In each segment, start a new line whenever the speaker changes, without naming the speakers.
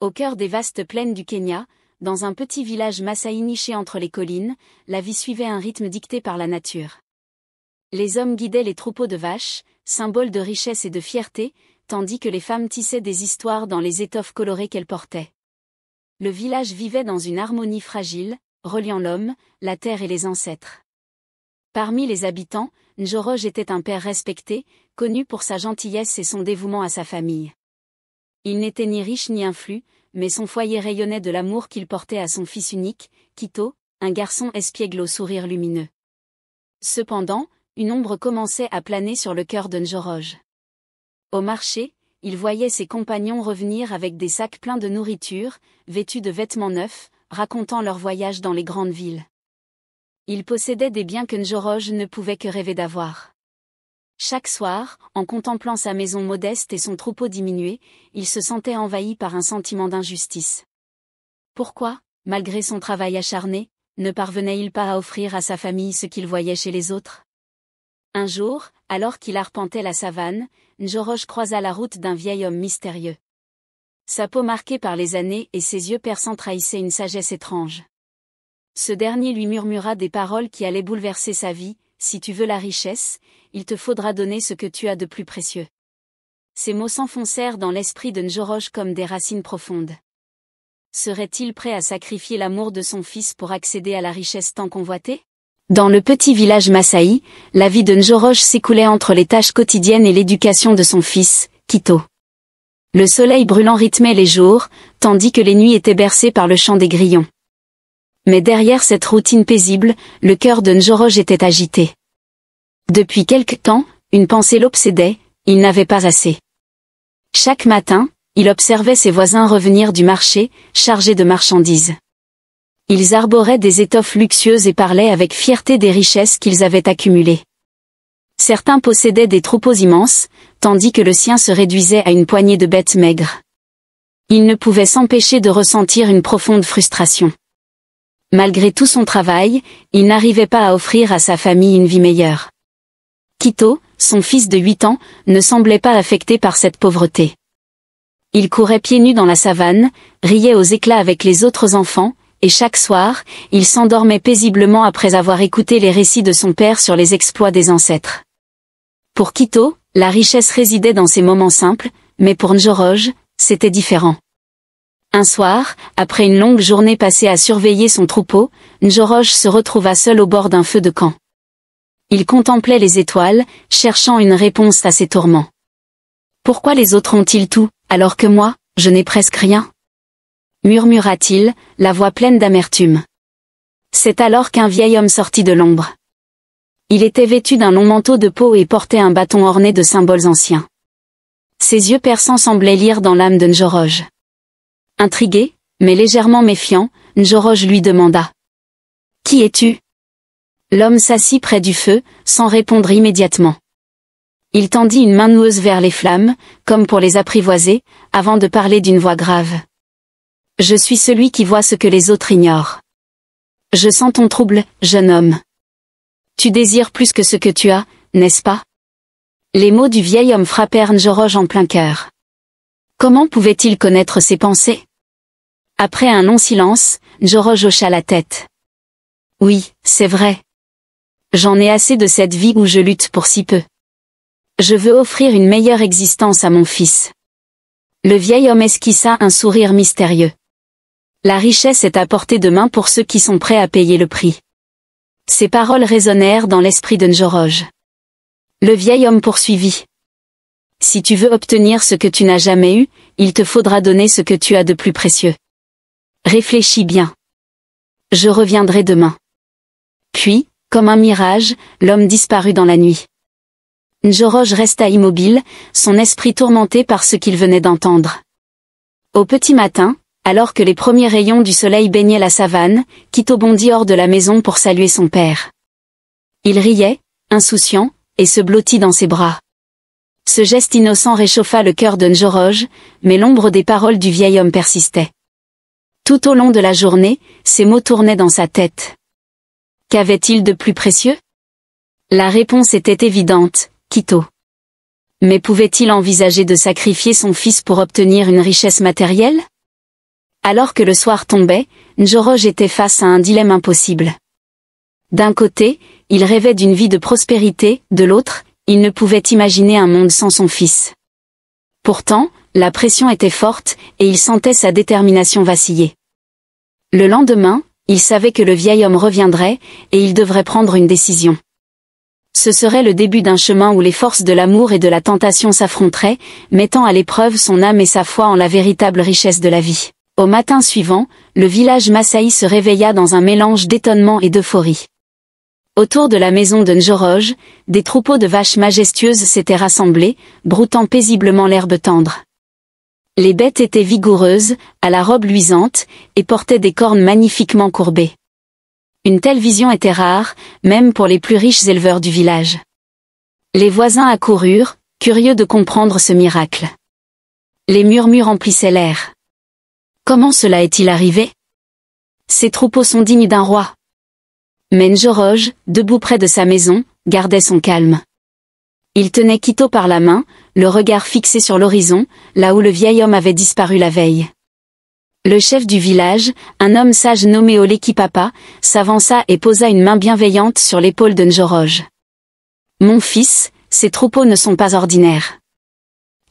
Au cœur des vastes plaines du Kenya, dans un petit village Maasai niché entre les collines, la vie suivait un rythme dicté par la nature. Les hommes guidaient les troupeaux de vaches, symboles de richesse et de fierté, tandis que les femmes tissaient des histoires dans les étoffes colorées qu'elles portaient. Le village vivait dans une harmonie fragile, reliant l'homme, la terre et les ancêtres. Parmi les habitants, Njoroge était un père respecté, connu pour sa gentillesse et son dévouement à sa famille. Il n'était ni riche ni influent, mais son foyer rayonnait de l'amour qu'il portait à son fils unique, Kito, un garçon espiègle au sourire lumineux. Cependant, une ombre commençait à planer sur le cœur de Njoroge. Au marché, il voyait ses compagnons revenir avec des sacs pleins de nourriture, vêtus de vêtements neufs, racontant leur voyage dans les grandes villes. Il possédait des biens que Njoroge ne pouvait que rêver d'avoir. Chaque soir, en contemplant sa maison modeste et son troupeau diminué, il se sentait envahi par un sentiment d'injustice. Pourquoi, malgré son travail acharné, ne parvenait-il pas à offrir à sa famille ce qu'il voyait chez les autres? Un jour, alors qu'il arpentait la savane, Njoroge croisa la route d'un vieil homme mystérieux. Sa peau marquée par les années et ses yeux perçants trahissaient une sagesse étrange. Ce dernier lui murmura des paroles qui allaient bouleverser sa vie: si tu veux la richesse, il te faudra donner ce que tu as de plus précieux. Ces mots s'enfoncèrent dans l'esprit de Njoroge comme des racines profondes. Serait-il prêt à sacrifier l'amour de son fils pour accéder à la richesse tant convoitée? Dans le petit village Maasai, la vie de Njoroge s'écoulait entre les tâches quotidiennes et l'éducation de son fils, Kito. Le soleil brûlant rythmait les jours, tandis que les nuits étaient bercées par le chant des grillons. Mais derrière cette routine paisible, le cœur de Njoroge était agité. Depuis quelque temps, une pensée l'obsédait: il n'avait pas assez. Chaque matin, il observait ses voisins revenir du marché, chargés de marchandises. Ils arboraient des étoffes luxueuses et parlaient avec fierté des richesses qu'ils avaient accumulées. Certains possédaient des troupeaux immenses, tandis que le sien se réduisait à une poignée de bêtes maigres. Il ne pouvait s'empêcher de ressentir une profonde frustration. Malgré tout son travail, il n'arrivait pas à offrir à sa famille une vie meilleure. Kito, son fils de 8 ans, ne semblait pas affecté par cette pauvreté. Il courait pieds nus dans la savane, riait aux éclats avec les autres enfants, et chaque soir, il s'endormait paisiblement après avoir écouté les récits de son père sur les exploits des ancêtres. Pour Kito, la richesse résidait dans ces moments simples, mais pour Njoroge, c'était différent. Un soir, après une longue journée passée à surveiller son troupeau, Njoroge se retrouva seul au bord d'un feu de camp. Il contemplait les étoiles, cherchant une réponse à ses tourments. Pourquoi les autres ont-ils tout, alors que moi, je n'ai presque rien? Murmura-t-il, la voix pleine d'amertume. C'est alors qu'un vieil homme sortit de l'ombre. Il était vêtu d'un long manteau de peau et portait un bâton orné de symboles anciens. Ses yeux perçants semblaient lire dans l'âme de Njoroge. Intrigué, mais légèrement méfiant, Njoroge lui demanda: « Qui es-tu » L'homme s'assit près du feu, sans répondre immédiatement. Il tendit une main noueuse vers les flammes, comme pour les apprivoiser, avant de parler d'une voix grave. « Je suis celui qui voit ce que les autres ignorent. Je sens ton trouble, jeune homme. Tu désires plus que ce que tu as, n'est-ce pas ?» Les mots du vieil homme frappèrent Njoroge en plein cœur. Comment pouvait-il connaître ses pensées? Après un long silence, Njoroge hocha la tête. « Oui, c'est vrai. J'en ai assez de cette vie où je lutte pour si peu. Je veux offrir une meilleure existence à mon fils. » Le vieil homme esquissa un sourire mystérieux. La richesse est à portée de main pour ceux qui sont prêts à payer le prix. Ces paroles résonnèrent dans l'esprit de Njoroge. Le vieil homme poursuivit. Si tu veux obtenir ce que tu n'as jamais eu, il te faudra donner ce que tu as de plus précieux. Réfléchis bien. Je reviendrai demain. Puis, comme un mirage, l'homme disparut dans la nuit. Njoroge resta immobile, son esprit tourmenté par ce qu'il venait d'entendre. Au petit matin, alors que les premiers rayons du soleil baignaient la savane, Kito bondit hors de la maison pour saluer son père. Il riait, insouciant, et se blottit dans ses bras. Ce geste innocent réchauffa le cœur de Njoroge, mais l'ombre des paroles du vieil homme persistait. Tout au long de la journée, ces mots tournaient dans sa tête. Qu'avait-il de plus précieux? La réponse était évidente: Kito. Mais pouvait-il envisager de sacrifier son fils pour obtenir une richesse matérielle? Alors que le soir tombait, Njoroj était face à un dilemme impossible. D'un côté, il rêvait d'une vie de prospérité, de l'autre, il ne pouvait imaginer un monde sans son fils. Pourtant, la pression était forte, et il sentait sa détermination vaciller. Le lendemain, il savait que le vieil homme reviendrait, et il devrait prendre une décision. Ce serait le début d'un chemin où les forces de l'amour et de la tentation s'affronteraient, mettant à l'épreuve son âme et sa foi en la véritable richesse de la vie. Au matin suivant, le village Masaï se réveilla dans un mélange d'étonnement et d'euphorie. Autour de la maison de Njoroj, des troupeaux de vaches majestueuses s'étaient rassemblés, broutant paisiblement l'herbe tendre. Les bêtes étaient vigoureuses, à la robe luisante, et portaient des cornes magnifiquement courbées. Une telle vision était rare, même pour les plus riches éleveurs du village. Les voisins accoururent, curieux de comprendre ce miracle. Les murmures emplissaient l'air. Comment cela est-il arrivé? Ces troupeaux sont dignes d'un roi. Mais Njoroj, debout près de sa maison, gardait son calme. Il tenait Quito par la main, le regard fixé sur l'horizon, là où le vieil homme avait disparu la veille. Le chef du village, un homme sage nommé Oleki Papa, s'avança et posa une main bienveillante sur l'épaule de Njoroj. « Mon fils, ces troupeaux ne sont pas ordinaires.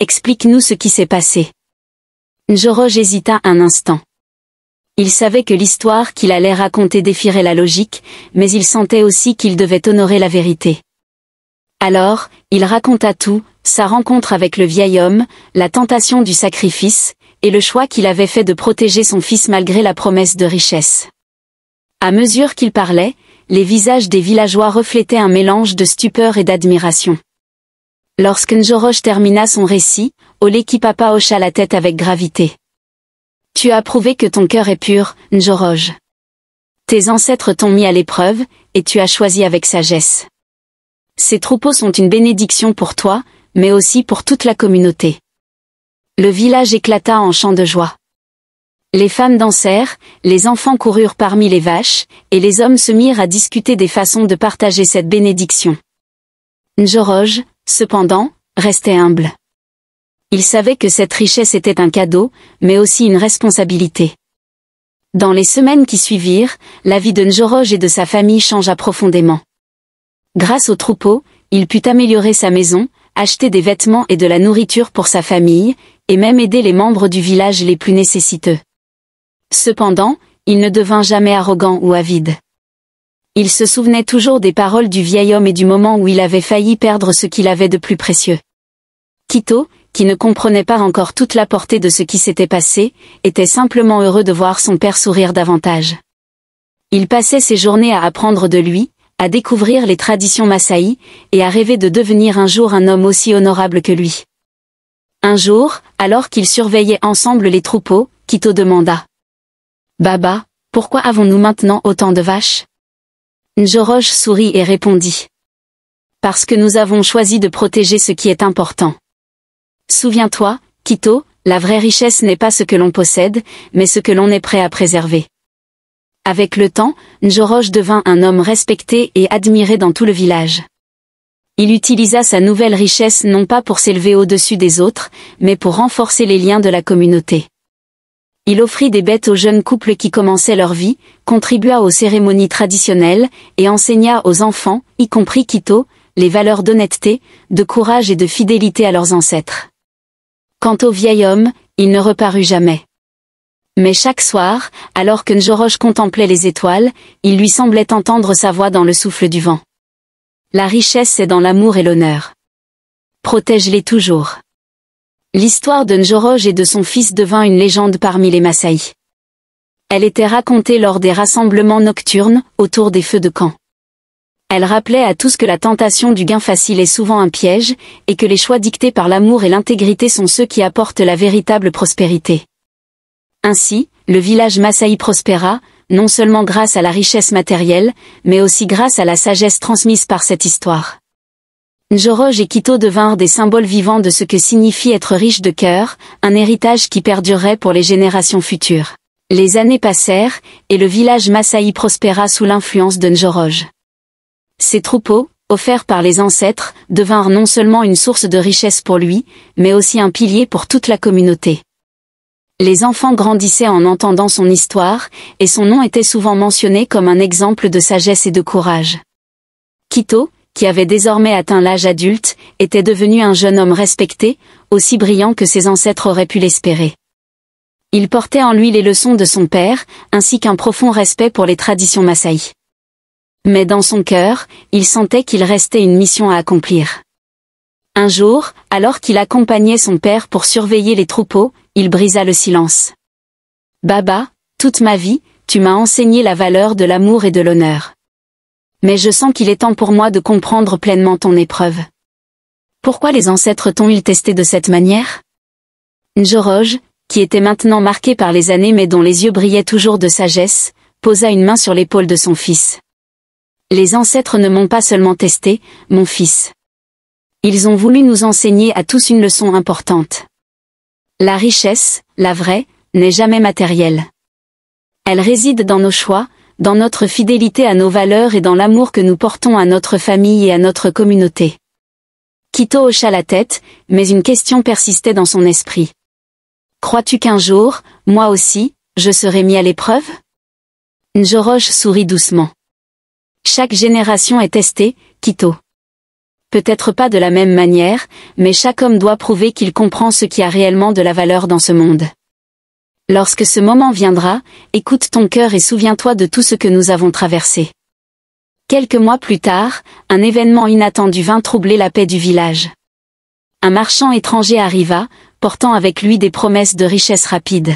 Explique-nous ce qui s'est passé. » Njoroj hésita un instant. Il savait que l'histoire qu'il allait raconter défierait la logique, mais il sentait aussi qu'il devait honorer la vérité. Alors, il raconta tout, sa rencontre avec le vieil homme, la tentation du sacrifice, et le choix qu'il avait fait de protéger son fils malgré la promesse de richesse. À mesure qu'il parlait, les visages des villageois reflétaient un mélange de stupeur et d'admiration. Lorsque Njoroj termina son récit, Oleki Papa hocha la tête avec gravité. « Tu as prouvé que ton cœur est pur, Njoroj. Tes ancêtres t'ont mis à l'épreuve, et tu as choisi avec sagesse. Ces troupeaux sont une bénédiction pour toi, mais aussi pour toute la communauté. » Le village éclata en chants de joie. Les femmes dansèrent, les enfants coururent parmi les vaches, et les hommes se mirent à discuter des façons de partager cette bénédiction. Njoroj, cependant, restait humble. Il savait que cette richesse était un cadeau, mais aussi une responsabilité. Dans les semaines qui suivirent, la vie de Njoroj et de sa famille changea profondément. Grâce aux troupeaux, il put améliorer sa maison, acheter des vêtements et de la nourriture pour sa famille, et même aider les membres du village les plus nécessiteux. Cependant, il ne devint jamais arrogant ou avide. Il se souvenait toujours des paroles du vieil homme et du moment où il avait failli perdre ce qu'il avait de plus précieux. Quito, qui ne comprenait pas encore toute la portée de ce qui s'était passé, était simplement heureux de voir son père sourire davantage. Il passait ses journées à apprendre de lui, à découvrir les traditions Masaï, et à rêver de devenir un jour un homme aussi honorable que lui. Un jour, alors qu'ils surveillaient ensemble les troupeaux, Quito demanda. « Baba, pourquoi avons-nous maintenant autant de vaches ?» Njoroj sourit et répondit. « Parce que nous avons choisi de protéger ce qui est important. Souviens-toi, Quito, la vraie richesse n'est pas ce que l'on possède, mais ce que l'on est prêt à préserver. » Avec le temps, Njoroj devint un homme respecté et admiré dans tout le village. Il utilisa sa nouvelle richesse non pas pour s'élever au-dessus des autres, mais pour renforcer les liens de la communauté. Il offrit des bêtes aux jeunes couples qui commençaient leur vie, contribua aux cérémonies traditionnelles, et enseigna aux enfants, y compris Quito, les valeurs d'honnêteté, de courage et de fidélité à leurs ancêtres. Quant au vieil homme, il ne reparut jamais. Mais chaque soir, alors que Njoroj contemplait les étoiles, il lui semblait entendre sa voix dans le souffle du vent. La richesse est dans l'amour et l'honneur. Protège-les toujours. L'histoire de Njoroj et de son fils devint une légende parmi les Masaï. Elle était racontée lors des rassemblements nocturnes, autour des feux de camp. Elle rappelait à tous que la tentation du gain facile est souvent un piège, et que les choix dictés par l'amour et l'intégrité sont ceux qui apportent la véritable prospérité. Ainsi, le village Masaï prospéra, non seulement grâce à la richesse matérielle, mais aussi grâce à la sagesse transmise par cette histoire. Njoroj et Quito devinrent des symboles vivants de ce que signifie être riche de cœur, un héritage qui perdurerait pour les générations futures. Les années passèrent, et le village Masaï prospéra sous l'influence de Njoroj. Ces troupeaux, offerts par les ancêtres, devinrent non seulement une source de richesse pour lui, mais aussi un pilier pour toute la communauté. Les enfants grandissaient en entendant son histoire, et son nom était souvent mentionné comme un exemple de sagesse et de courage. Quito, qui avait désormais atteint l'âge adulte, était devenu un jeune homme respecté, aussi brillant que ses ancêtres auraient pu l'espérer. Il portait en lui les leçons de son père, ainsi qu'un profond respect pour les traditions massaï. Mais dans son cœur, il sentait qu'il restait une mission à accomplir. Un jour, alors qu'il accompagnait son père pour surveiller les troupeaux, il brisa le silence. « Baba, toute ma vie, tu m'as enseigné la valeur de l'amour et de l'honneur. Mais je sens qu'il est temps pour moi de comprendre pleinement ton épreuve. Pourquoi les ancêtres t'ont-ils testé de cette manière ?» Njoroge, qui était maintenant marqué par les années mais dont les yeux brillaient toujours de sagesse, posa une main sur l'épaule de son fils. « Les ancêtres ne m'ont pas seulement testé, mon fils. Ils ont voulu nous enseigner à tous une leçon importante. La richesse, la vraie, n'est jamais matérielle. Elle réside dans nos choix, dans notre fidélité à nos valeurs et dans l'amour que nous portons à notre famille et à notre communauté. » Quito hocha la tête, mais une question persistait dans son esprit. « Crois-tu qu'un jour, moi aussi, je serai mis à l'épreuve ?» Njoroge sourit doucement. « Chaque génération est testée, Quito. Peut-être pas de la même manière, mais chaque homme doit prouver qu'il comprend ce qui a réellement de la valeur dans ce monde. Lorsque ce moment viendra, écoute ton cœur et souviens-toi de tout ce que nous avons traversé. » Quelques mois plus tard, un événement inattendu vint troubler la paix du village. Un marchand étranger arriva, portant avec lui des promesses de richesse rapide.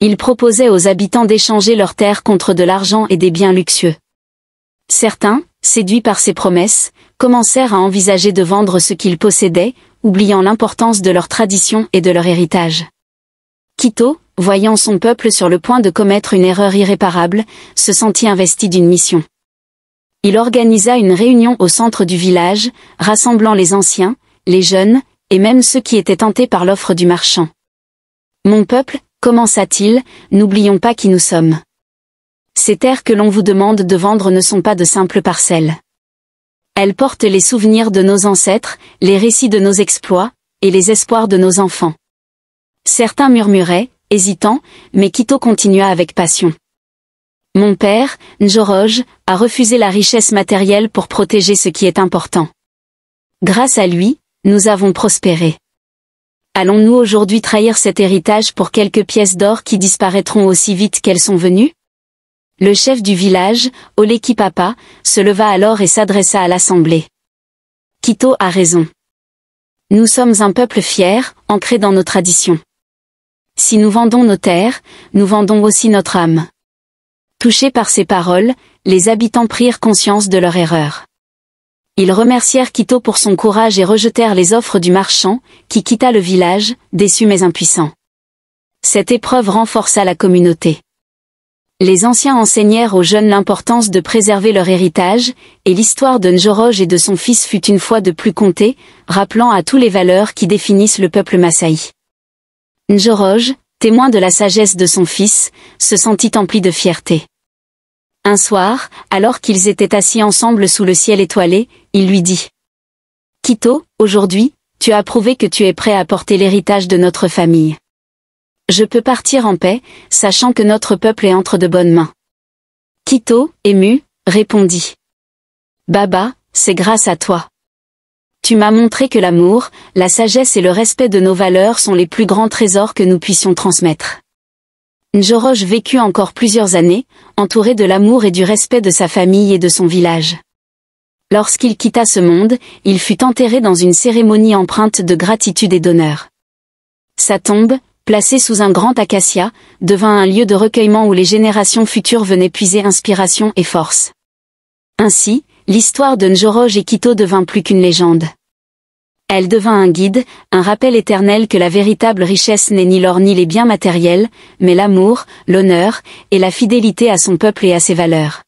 Il proposait aux habitants d'échanger leurs terres contre de l'argent et des biens luxueux. Certains, séduits par ces promesses, commencèrent à envisager de vendre ce qu'ils possédaient, oubliant l'importance de leur tradition et de leur héritage. Quito, voyant son peuple sur le point de commettre une erreur irréparable, se sentit investi d'une mission. Il organisa une réunion au centre du village, rassemblant les anciens, les jeunes, et même ceux qui étaient tentés par l'offre du marchand. « Mon peuple, commença-t-il, n'oublions pas qui nous sommes. Ces terres que l'on vous demande de vendre ne sont pas de simples parcelles. Elles portent les souvenirs de nos ancêtres, les récits de nos exploits, et les espoirs de nos enfants. » Certains murmuraient, hésitants, mais Quito continua avec passion. « Mon père, Njoroge, a refusé la richesse matérielle pour protéger ce qui est important. Grâce à lui, nous avons prospéré. Allons-nous aujourd'hui trahir cet héritage pour quelques pièces d'or qui disparaîtront aussi vite qu'elles sont venues ?» Le chef du village, Oleki Papa, se leva alors et s'adressa à l'assemblée. « Quito a raison. Nous sommes un peuple fier, ancré dans nos traditions. Si nous vendons nos terres, nous vendons aussi notre âme. » Touchés par ces paroles, les habitants prirent conscience de leur erreur. Ils remercièrent Quito pour son courage et rejetèrent les offres du marchand, qui quitta le village, déçu mais impuissant. Cette épreuve renforça la communauté. Les anciens enseignèrent aux jeunes l'importance de préserver leur héritage, et l'histoire de Njoroge et de son fils fut une fois de plus contée, rappelant à tous les valeurs qui définissent le peuple massaï. Njoroge, témoin de la sagesse de son fils, se sentit empli de fierté. Un soir, alors qu'ils étaient assis ensemble sous le ciel étoilé, il lui dit « Quito, aujourd'hui, tu as prouvé que tu es prêt à porter l'héritage de notre famille. Je peux partir en paix, sachant que notre peuple est entre de bonnes mains. » Quito, ému, répondit « Baba, c'est grâce à toi. Tu m'as montré que l'amour, la sagesse et le respect de nos valeurs sont les plus grands trésors que nous puissions transmettre. » Njoroge vécut encore plusieurs années, entouré de l'amour et du respect de sa famille et de son village. Lorsqu'il quitta ce monde, il fut enterré dans une cérémonie empreinte de gratitude et d'honneur. Sa tombe, placée sous un grand acacia, devint un lieu de recueillement où les générations futures venaient puiser inspiration et force. Ainsi, l'histoire de Njoroge et Quito devint plus qu'une légende. Elle devint un guide, un rappel éternel que la véritable richesse n'est ni l'or ni les biens matériels, mais l'amour, l'honneur, et la fidélité à son peuple et à ses valeurs.